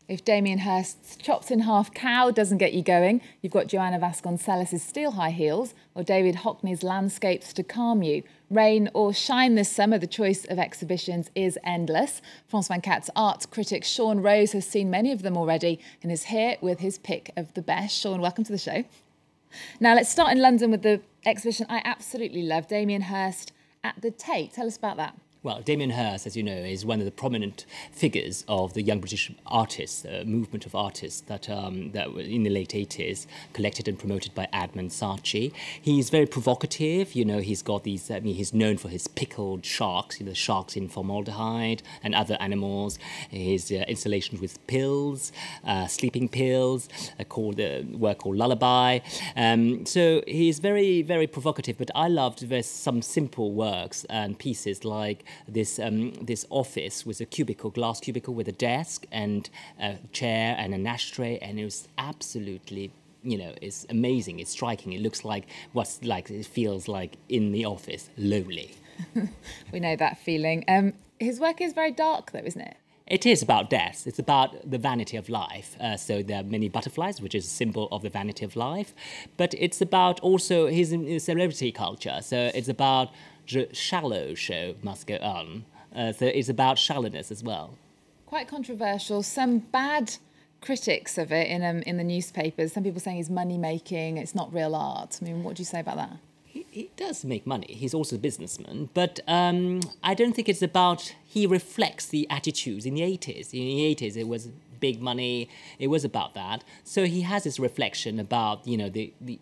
If Damien Hirst's chopped in half cow doesn't get you going, you've got Joana Vasconcelos' steel high heels or David Hockney's landscapes to calm you. Rain or shine this summer, the choice of exhibitions is endless. France 24's art critic Sean Rose has seen many of them already and is here with his pick of the best. Sean, welcome to the show. Now let's start in London with the exhibition I absolutely love, Damien Hirst at the Tate. Tell us about that. Well, Damien Hirst, as you know, is one of the prominent figures of the young British artists, movement of artists that were in the late 80s, collected and promoted by Adnan Saatchi. He's very provocative, you know, he's got these, he's known for his pickled sharks, you know, sharks in formaldehyde and other animals, his installations with pills, sleeping pills, work called Lullaby. So he's very, very provocative, but I loved some simple works and pieces like this office was a glass cubicle with a desk and a chair and an ashtray, and it was absolutely, you know, it's amazing, it's striking. It looks like it feels like in the office, lonely. We know that feeling. His work is very dark though, isn't it? It is about death. It's about the vanity of life. So there are many butterflies, which is a symbol of the vanity of life. But it's about also his celebrity culture. So it's about the shallow show must go on. So it's about shallowness as well. Quite controversial. Some bad critics of it in the newspapers. Some people saying he's money-making, it's not real art. I mean, what do you say about that? He does make money. He's also a businessman. But I don't think it's about... He reflects the attitudes in the 80s. In the 80s, it was big money. It was about that. So he has this reflection about, you know,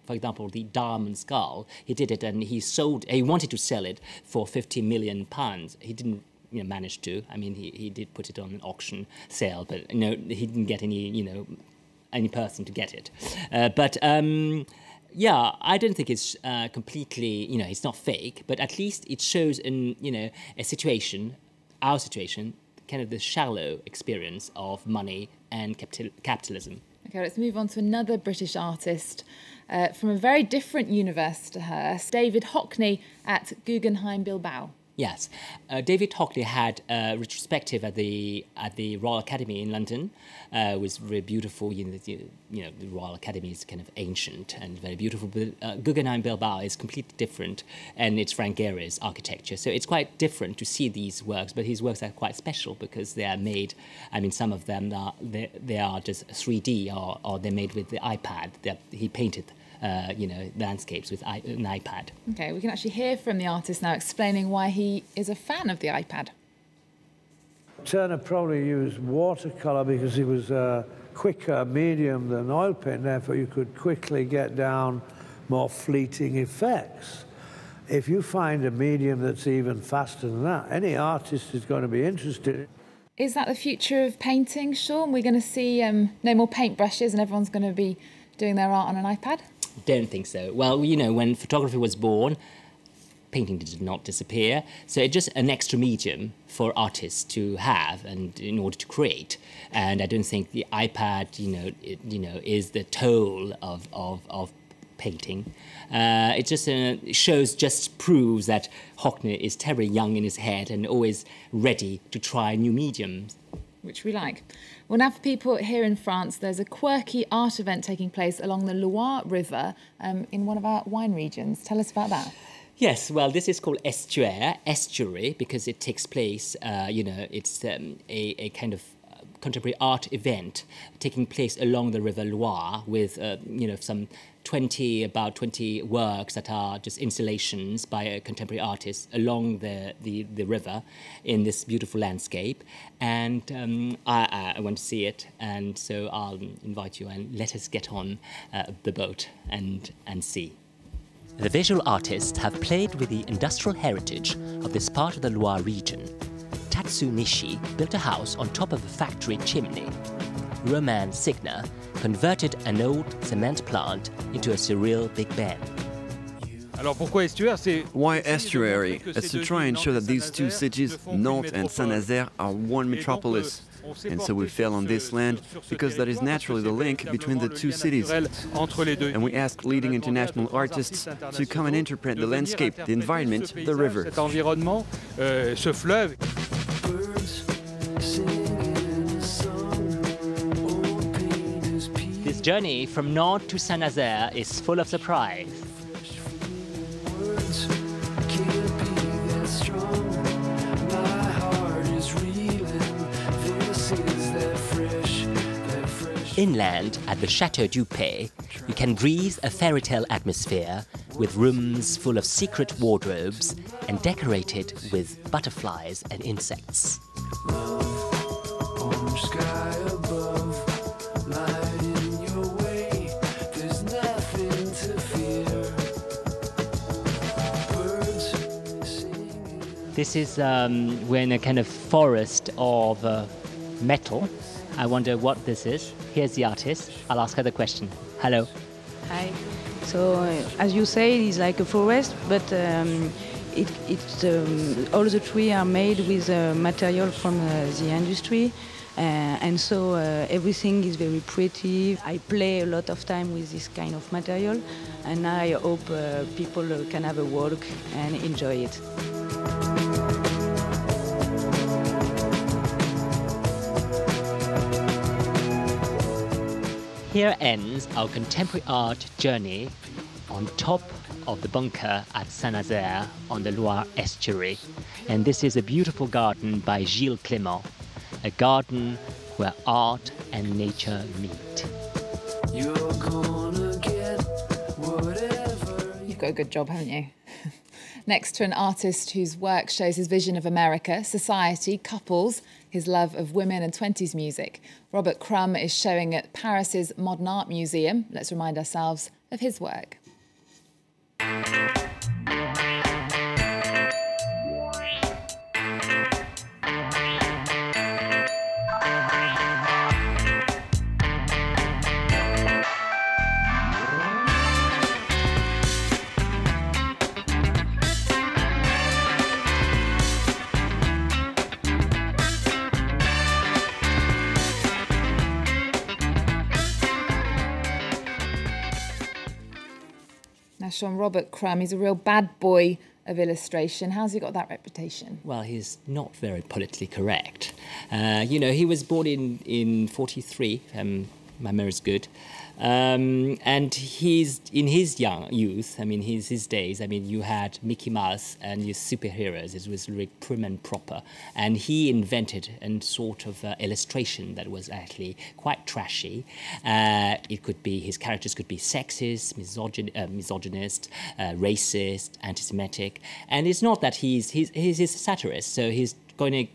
for example, the diamond skull. He did it and he wanted to sell it for £50 million. He didn't, you know, manage to. I mean, he did put it on an auction sale, but, you know, he didn't get any person to get it. Yeah, I don't think it's completely, you know, it's not fake, but at least it shows in, you know, our situation, kind of the shallow experience of money and capitalism. Okay, let's move on to another British artist from a very different universe to Hirst, David Hockney at Guggenheim Bilbao. Yes, David Hockney had a retrospective at the Royal Academy in London. It was very beautiful. You know, the Royal Academy is kind of ancient and very beautiful. But Guggenheim Bilbao is completely different, and it's Frank Gehry's architecture. So it's quite different to see these works. But his works are quite special because they are made. I mean, some of them they are just 3D, or they're made with the iPad. He painted. You know, landscapes with an iPad. Okay, we can actually hear from the artist now explaining why he is a fan of the iPad. Turner probably used watercolour because it was a quicker medium than oil paint, therefore you could quickly get down more fleeting effects. If you find a medium that's even faster than that, any artist is going to be interested. Is that the future of painting, Sean? We're going to see no more paintbrushes and everyone's going to be doing their art on an iPad? Don't think so. Well, you know, when photography was born, painting did not disappear. So it's just an extra medium for artists to have and in order to create. And I don't think the iPad, is the toll of painting. It just proves that Hockney is terribly young in his head and always ready to try new mediums. Which we like. Well, now for people here in France, there's a quirky art event taking place along the Loire River in one of our wine regions. Tell us about that. Yes, well, this is called Estuary, because it takes place, it's a kind of contemporary art event taking place along the River Loire with, about 20 works that are just installations by contemporary artists along the river in this beautiful landscape. And I want to see it, and so I'll invite you and let us get on the boat and see. The visual artists have played with the industrial heritage of this part of the Loire region. Tatsu Nishi built a house on top of a factory chimney. Roman Signa converted an old cement plant into a surreal Big Ben. Why estuary? It's to try and show that these two cities, Nantes and Saint-Nazaire, are one metropolis. And so we fell on this land because that is naturally the link between the two cities. And we asked leading international artists to come and interpret the landscape, the environment, the river. journey from Nantes to Saint-Nazaire is full of surprise. Inland at the Chateau du Pays, you can breathe a fairy tale atmosphere with rooms full of secret wardrobes and decorated with butterflies and insects. This is we're in a kind of forest of metal. I wonder what this is. Here's the artist. I'll ask her the question. Hello. Hi. So, as you say, it's like a forest, but all the trees are made with material from the industry, and so everything is very pretty. I play a lot of time with this kind of material, and I hope people can have a walk and enjoy it. Here ends our contemporary art journey on top of the bunker at Saint-Nazaire on the Loire Estuary. And this is a beautiful garden by Gilles Clément, a garden where art and nature meet. You've got a good job, haven't you? Next to an artist whose work shows his vision of America, society, couples, his love of women and 20s music, Robert Crumb is showing at Paris's Modern Art Museum. Let's remind ourselves of his work. Now, Sean, Robert Crumb, he's a real bad boy of illustration. How's he got that reputation? Well, he's not very politically correct. You know, he was born in 43, my memory's good. And he's in his young youth, I mean, his days, I mean, you had Mickey Mouse and your superheroes. It was really prim and proper. And he invented a sort of illustration that was actually quite trashy. It could be, his characters could be sexist, misogynist, racist, anti-Semitic. And it's not that he's a satirist, so he's going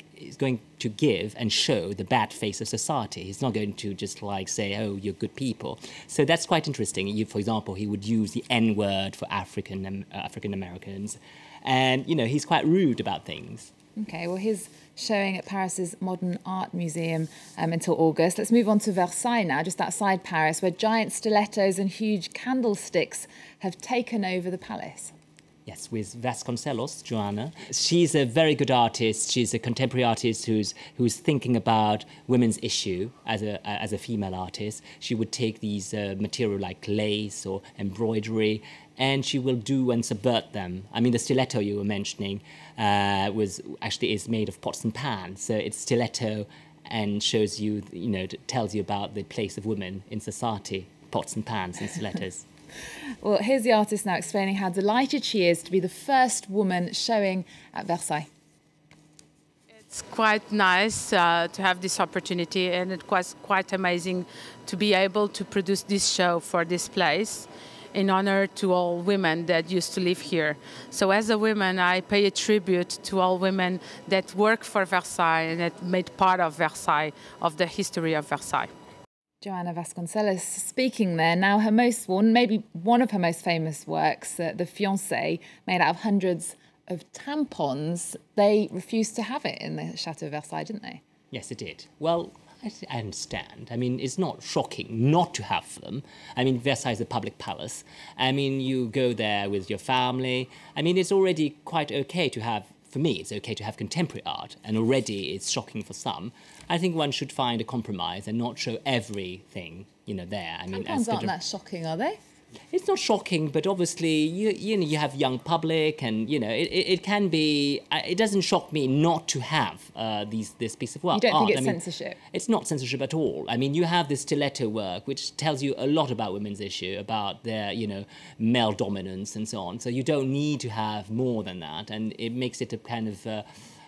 to give and show the bad face of society. He's not going to just like say, oh, you're good people. So that's quite interesting. For example, he would use the N-word for African Americans. And, you know, he's quite rude about things. OK, well, he's showing at Paris's Modern Art Museum until August. Let's move on to Versailles now, just outside Paris, where giant stilettos and huge candlesticks have taken over the palace. Yes, with Vasconcelos, Joana. She's a very good artist. She's a contemporary artist who's thinking about women's issue as a female artist. She would take these material like lace or embroidery, and she will do and subvert them. I mean, the stiletto you were mentioning is made of pots and pans. So it's stiletto and shows you, you know, tells you about the place of women in society. Pots and pans and stilettos. Well, here's the artist now explaining how delighted she is to be the first woman showing at Versailles. It's quite nice to have this opportunity, and it was quite amazing to be able to produce this show for this place in honor to all women that used to live here. So as a woman, I pay a tribute to all women that work for Versailles and that made part of Versailles, of the history of Versailles. Joana Vasconcelos speaking there. Now, maybe one of her most famous works, The Fiancée, made out of hundreds of tampons, they refused to have it in the Chateau of Versailles, didn't they? Yes, it did. Well, I understand. I mean, it's not shocking not to have them. I mean, Versailles is a public palace. I mean, you go there with your family. I mean, it's already quite okay to have, for me, it's okay to have contemporary art, and already it's shocking for some. I think one should find a compromise and not show everything, you know, there. I mean, tampons aren't that shocking, are they? It's not shocking, but obviously you have young public, and it can be. It doesn't shock me not to have this piece of work. You don't think it's censorship? It's not censorship at all. I mean, you have this stiletto work, which tells you a lot about women's issue, about their male dominance and so on. So you don't need to have more than that, and it makes it a kind of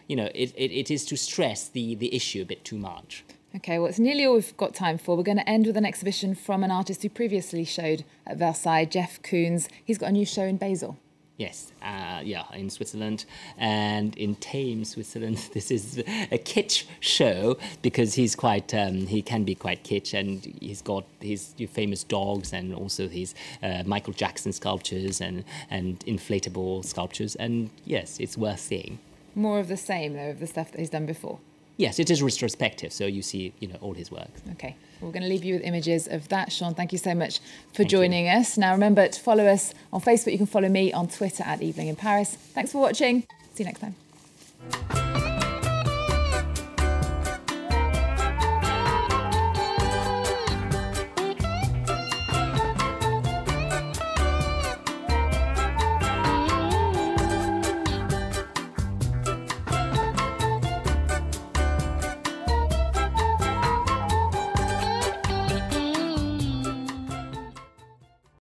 it is to stress the issue a bit too much. OK, well, it's nearly all we've got time for. We're going to end with an exhibition from an artist who previously showed at Versailles, Jeff Koons. He's got a new show in Basel. Yes, in Switzerland and in Thames, Switzerland. This is a kitsch show because he's quite, he can be quite kitsch, and he's got his famous dogs and also his Michael Jackson sculptures and inflatable sculptures. And yes, it's worth seeing. More of the same, though, of the stuff that he's done before. Yes, it is retrospective, so you see, all his work. OK, well, we're going to leave you with images of that. Sean, thank you so much for joining us. Now, remember to follow us on Facebook. You can follow me on Twitter @Evening in Paris. Thanks for watching. See you next time.